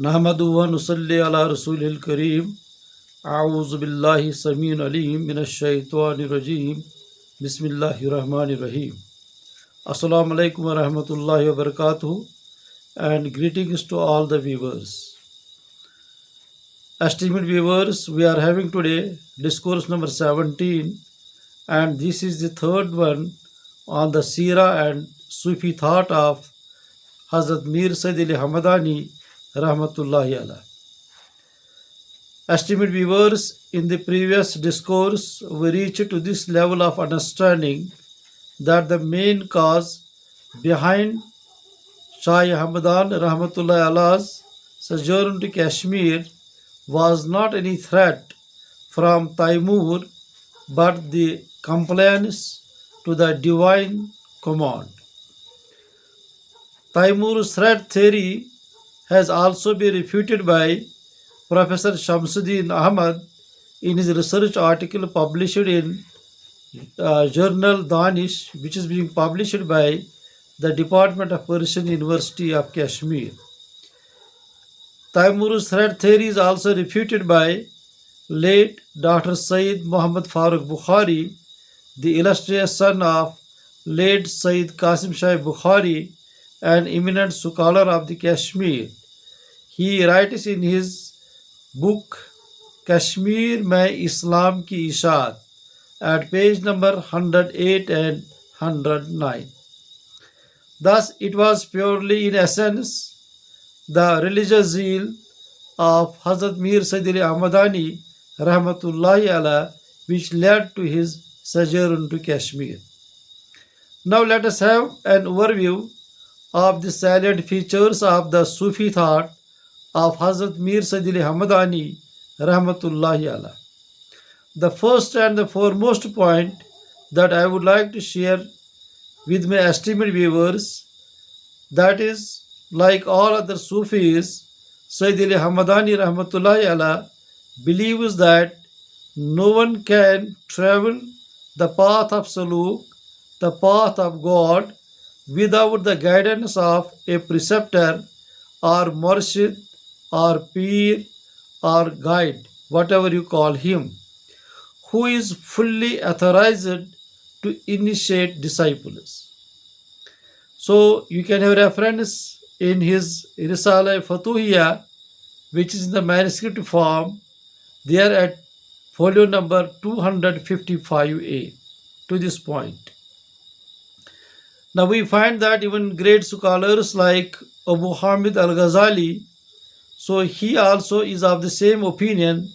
नहमदुहु व नुसल्ली अला रसूलिल करीम आऊज़ु बिल्लाहि समीउल अलीम मिनश शैतानिर रजीम बिस्मिल्लाहिर रहमानिर रहीम. Assalamu alaikum wa rahmatullahi wa barakatuh and greetings to all the viewers. Esteemed viewers, we are having today discourse number 17 and this is the third one on the Seerah and Sufi thought of Hazrat Mir Sayyid Hamadani rahmatullahi alayh. Esteemed viewers, in the previous discourse we reached to this level of understanding that the main cause behind Shah Hamadan rahmatullahi alayh's sojourn to Kashmir was not any threat from Taimur but the compliance to the divine command. Taimur's threat theory has also been refuted by Professor Shamsuddin Ahmad in his research article published in journal Danish, which is being published by the Department of Persian University of Kashmir. Taimur's threat theory is also refuted by late Dr. Sayyid Muhammad Farooq Bukhari, the illustrious son of late Sayyid Qasim Shah Bukhari, an eminent scholar of the Kashmir. He writes in his book Kashmir Mein Islam Ki Ishaat at page number 108 and 109. Thus, it was purely in essence the religious zeal of Hazrat Mir Sayyid Hamadani rahmatullahi alayh which led to his sojourn to Kashmir. Now let us have an overview of the salient features of the Sufi thought of Hazrat Mir Sayyid Hamadani rahmatullahi alayh. The first and the foremost point that I would like to share with my esteemed viewers, that is, like all other Sufis, Sayyid Hamadani rahmatullahi alayh believes that no one can travel the path of Saluk, the path of God, without the guidance of a preceptor or murshid or peer or guide, whatever you call him, who is fully authorized to initiate disciples. So you can have reference in his Risala Fatuhiya, which is in the manuscript form, there at folio number 255a to this point. Now we find that even great scholars like Abu Hamid al-Ghazali, so he also is of the same opinion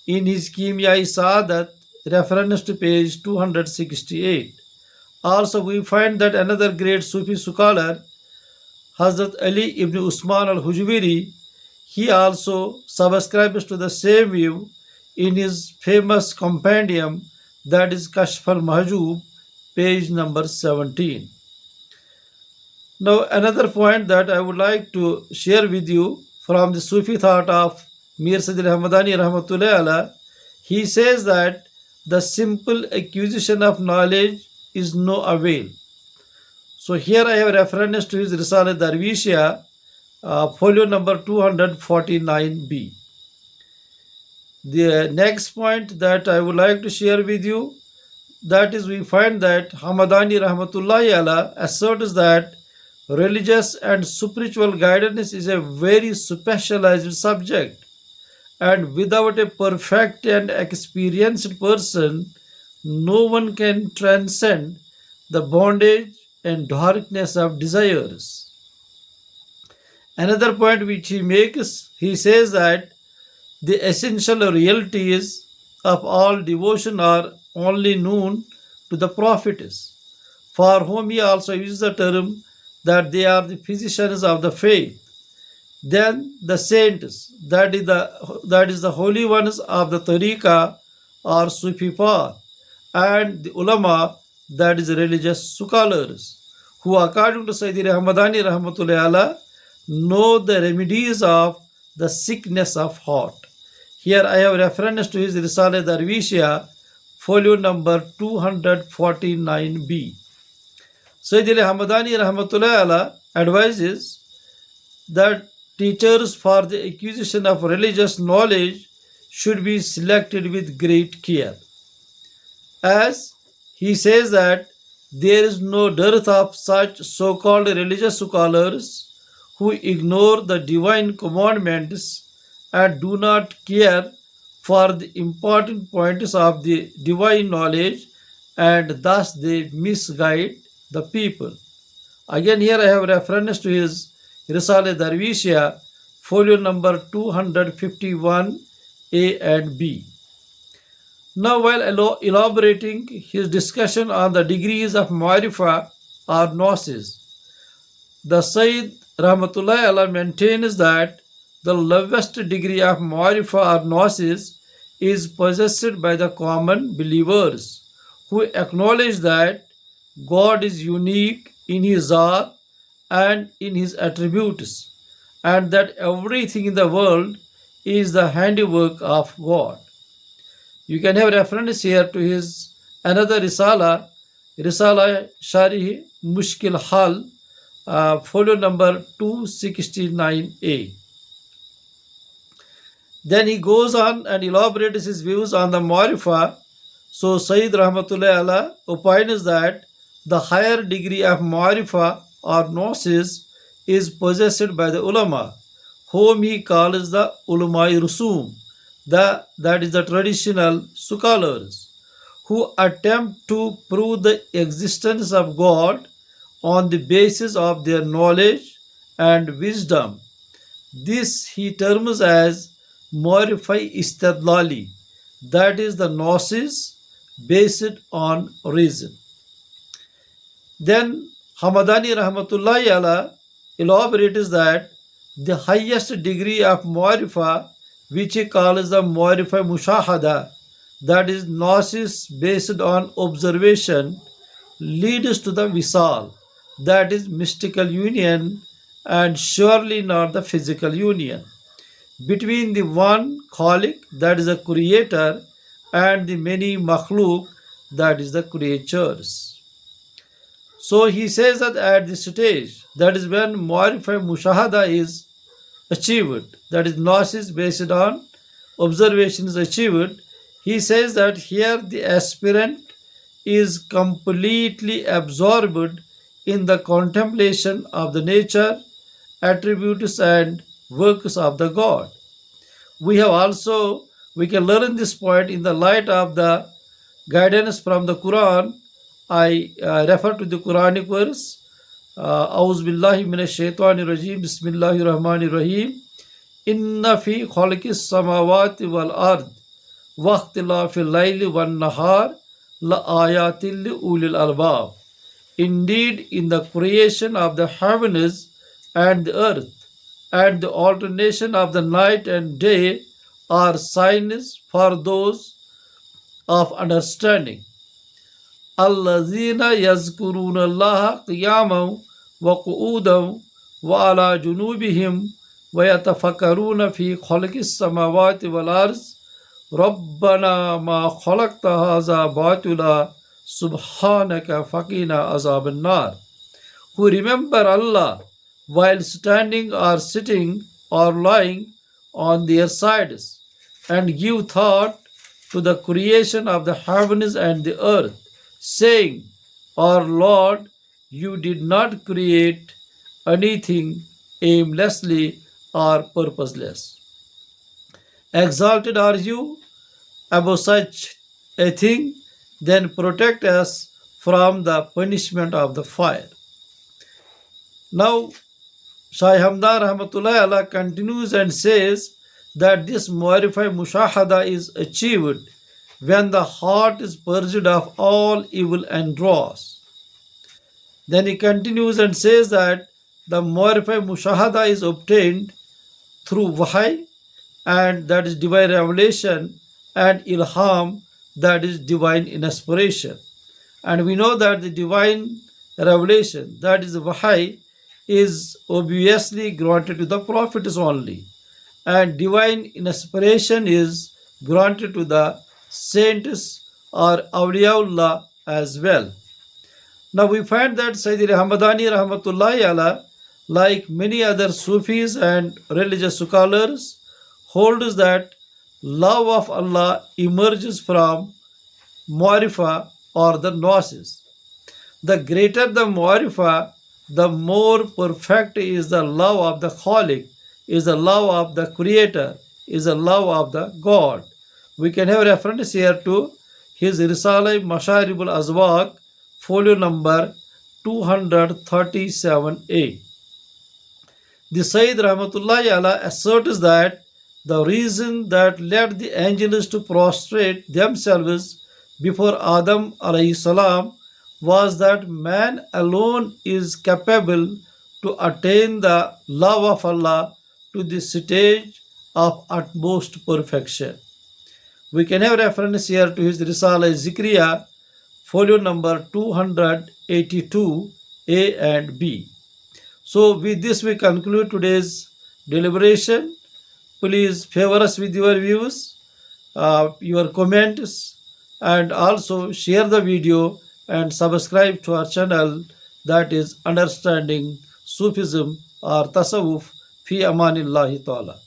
in his Kimya-i Saadat, reference to page 268. Also we find that another great Sufi scholar, Hazrat Ali ibn Usman al-Hujwiri, he also subscribes to the same view in his famous compendium, that is Kashf al-Mahjub, page number 17. Now another point that I would like to share with you from the Sufi thought of Mir Sayyid Hamadani rahmatullahi alayh, he says that the simple acquisition of knowledge is no avail. So here I have reference to his Risale Darwishiya, folio number 249b. The next point that I would like to share with you, that is, we find that Hamadani rahmatullahi alayh asserts that religious and spiritual guidance is a very specialized subject, and without a perfect and experienced person, no one can transcend the bondage and darkness of desires. Another point which he makes, he says that the essential realities of all devotion are only known to the prophets, for whom he also uses the term that they are the physicians of the faith. Then the saints, that is the holy ones of the tariqah or Sufi path, and the ulama, that is religious scholars, who according to Sayyid Hamadani rahmatullahi alayh know the remedies of the sickness of heart. Here I have reference to his Risale Darwishiya, folio number 249b. Sayyid Hamadani rahmatullahi alayh advises that teachers for the acquisition of religious knowledge should be selected with great care, as he says that there is no dearth of such so-called religious scholars who ignore the divine commandments and do not care for the important points of the divine knowledge, and thus they misguide the people. Again, here I have reference to his Risale Darwishiya, folio number 251A and B. Now, while elaborating his discussion on the degrees of Ma'rifah or Gnosis, the Sayyid Rahmatullahi Allah maintains that the lowest degree of Ma'rifah or Gnosis is possessed by the common believers who acknowledge that God is unique in His Zat and in His attributes, and that everything in the world is the handiwork of God. You can have reference here to his another Risala Sharih Mushkil Hal, folio number 269A. Then he goes on and elaborates his views on the Ma'rifah. So Sayyid Rahmatullahi Allah opines that the higher degree of Ma'rifah or Gnosis is possessed by the ulama, whom he calls the ulama-i rusum, that is the traditional scholars, who attempt to prove the existence of God on the basis of their knowledge and wisdom. This he terms as Ma'rifah istidlali, that is the Gnosis based on reason. Then Hamadani Rahmatullahi Allah elaborates that the highest degree of Ma'rifah, which he calls the Ma'rifah Mushahada, that is Gnosis based on observation, leads to the Visal, that is mystical union, and surely not the physical union, between the one Khalik, that is the creator, and the many makhluk, that is the creatures. So he says that at this stage, that is when Ma'rifah Mushahada is achieved, that is Gnosis based on observation is achieved. He says that here the aspirant is completely absorbed in the contemplation of the nature, attributes and works of the God. We can learn this point in the light of the guidance from the Quran. I refer to the Quranic verse, A'udhu billahi minash shaitani rajim, Bismillahir Rahmanir Rahim, Inna fi khalqis samawati wal ard, waqtilafil layli wan nahar, la ayatil li ulil albab. Indeed, in the creation of the heavens and the earth, and the alternation of the night and day are signs for those of understanding. Allazina yazkuruna Allah qiyaman wa qu'udan wa ala junubihim wa yatafakkaruna fi khalqis samawati wal arz Rabbana ma khalaqta hadha batila subhanaka faqina azaban nar. Who remember Allah while standing or sitting or lying on their sides, and give thought to the creation of the heavens and the earth, saying, Our Lord, you did not create anything aimlessly or purposeless. Exalted are you above such a thing, then protect us from the punishment of the fire. Now, Shah Hamdan Rahmatullahi Allah continues and says that this Ma'rifah Mushahada is achieved when the heart is purged of all evil and dross. Then he continues and says that the Ma'rifah Mushahada is obtained through Wahy, and that is divine revelation, and Ilham, that is divine inspiration. And we know that the divine revelation, that is Wahy, is obviously granted to the prophets only, and divine inspiration is granted to the saints or awliyaullah as well. Now we find that Sayyid Hamadani Rahmatullahi Allah like many other Sufis and religious scholars, holds that love of Allah emerges from Ma'rifa or the Gnosis. The greater the Ma'rifa, the more perfect is the love of the Khaliq, is the love of the Creator, is the love of the God. We can have reference here to his Risala Masharibul Azwaq, folio number 237a. The Sayyid Rahmatullahi Allah asserts that the reason that led the angels to prostrate themselves before Adam alayhi salam was that man alone is capable to attain the love of Allah to the stage of utmost perfection. We can have reference here to his Risala Zikriya, folio number 282a and b. So with this we conclude today's deliberation. Please favor us with your views, your comments, and also share the video and subscribe to our channel, that is Understanding Sufism or Tasawwuf fi Amanillahi Ta'ala.